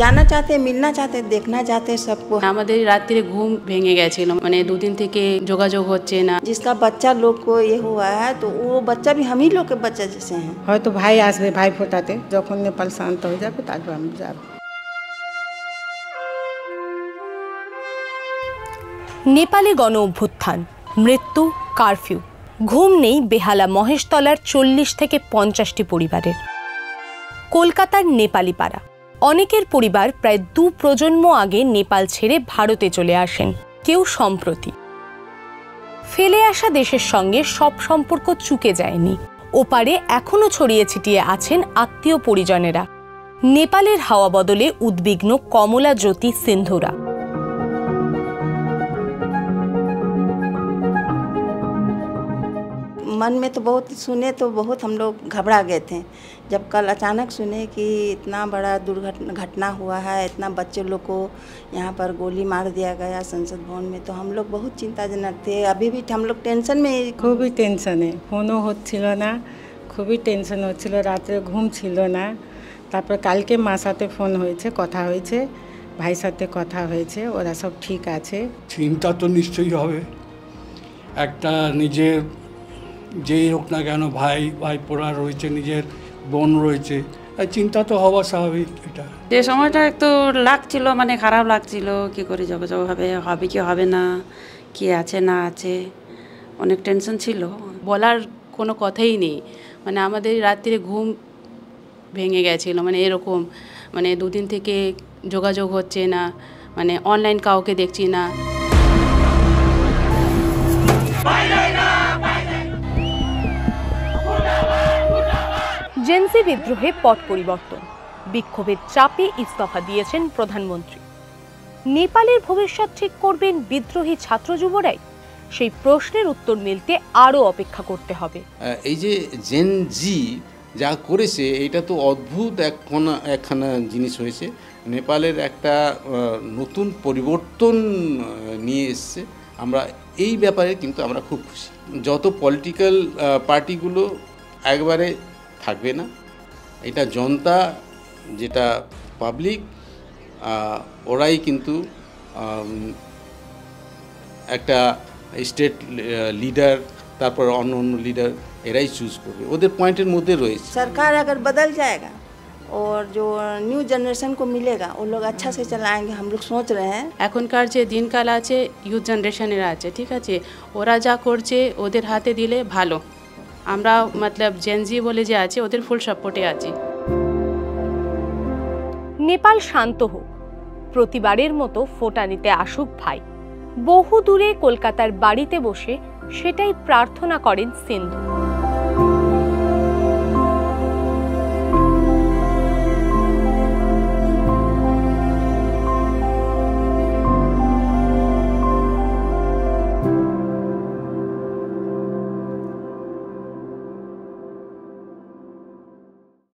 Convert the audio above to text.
जाना चाहते, मिलना चाहते, देखना चाहते सबको। আমাদের রাত্রে ঘুম ভেঙে গেছিল, মানে দুদিন থেকে যোগাযোগ হচ্ছে না। जिसका बच्चा लोग को ये हुआ है तो वो बच्चा भी हम ही लोग के बच्चा जैसे हैं। হয়তো ভাই আসবে, ভাই ফোটাতে, যখন নেপাল শান্ত হয়ে যাবে তারপর আমি যাব। নেপালে গণ অভ্যুত্থান, মৃত্যু, কারফিউ, ঘুম নেই বেহালা মহেশতলার 40 থেকে 50টি পরিবারের। কলকাতার নেপালি পাড়া, অনেকের পরিবার প্রায় 2 প্রজন্ম আগে নেপাল ছেড়ে ভারতে চলে আসেন, কেউ সম্প্রতি। ফেলে আসা দেশের সঙ্গে সব সম্পর্ক চুকে যায়নি, ওপারে এখনো ছড়িয়ে ছিটিয়ে আছেন আত্মীয় পরিজনেরা। নেপালের হাওয়া বদলে উদ্বিগ্ন কমলা জ্যোতি সিন্ধুরা। मन में तो बहुत सुने तो बहुत हम लोग घबरा गए थे जब कल अचानक सुने कि इतना बड़ा घटना हुआ है, इतना बच्चे लोग को यहाँ पर गोली मार दिया गया संसद भवन में, तो हम लोग बहुत चिंताजनक थे। अभी भी हम लोग टेंशन में, খুবই টেনশনে, ফোনও হচ্ছিল না, খুবই টেনশন হচ্ছিল, রাতে ঘুম ছিল না। তারপর কালকে মার সাথে ফোন হয়েছে, কথা হয়েছে, ভাইয়ের সাথে কথা হয়েছে, ওরা সব ঠিক আছে। চিন্তা তো নিশ্চয়ই হবে, একটা নিজের যেই হোক না কেন ভাইপোরা রয়েছে, নিজের বোন রয়েছে, চিন্তা তো হওয়া স্বাভাবিক। এটা যে সময়টা একটু লাগছিল, মানে খারাপ লাগছিল, কি করে যোগাযোগ হবে কি হবে না, কি আছে না আছে, অনেক টেনশন ছিল, বলার কোনো কথাই নেই। মানে আমাদের রাত্রে ঘুম ভেঙে গেছিল, মানে এরকম, মানে দুদিন থেকে যোগাযোগ হচ্ছে না, মানে অনলাইন কাউকে দেখছি না। জেনজি বিদ্রোহে পট পরিবর্তন, বিক্ষোভের চাপে ইস্তফা দিয়েছেন প্রধানমন্ত্রী। নেপালের ভবিষ্যৎ ঠিক করবেন বিদ্রোহী ছাত্র যুবরাই? সেই প্রশ্নের উত্তর মিলতে আরও অপেক্ষা করতে হবে। এই যে জেনজি যা করেছে, এটা তো অদ্ভুত একখানা জিনিস হয়েছে। নেপালের একটা নতুন পরিবর্তন নিয়ে এসছে। আমরা এই ব্যাপারে কিন্তু আমরা খুব খুশি। যত পলিটিক্যাল পার্টিগুলো একবারে থাকবে না, এটা জনতা, যেটা পাবলিক, ওরাই কিন্তু একটা স্টেট লিডার, তারপর অন্য লিডার, এরাই চুজ করবে, ওদের পয়েন্টের মধ্যে রয়েছে। सरकार अगर बदल जाएगा और जो न्यू जनरेशन को मिलेगा वो लोग अच्छा से चलाएंगे, हम लोग सोच रहे हैं। এখনকার যে দিনকাল আছে, ইউথ জেনারেশনের আছে, ঠিক আছে, ওরা যা করছে ওদের হাতে দিলে ভালো। আমরা মতলব জেনজি বলে যে আছে, ওদের ফুল সাপোর্টে আছি। নেপাল শান্ত হোক, প্রতিবারের মতো ফোটা নিতে আসুক ভাই। বহু দূরে কলকাতার বাড়িতে বসে সেটাই প্রার্থনা করেন সিন্ধু।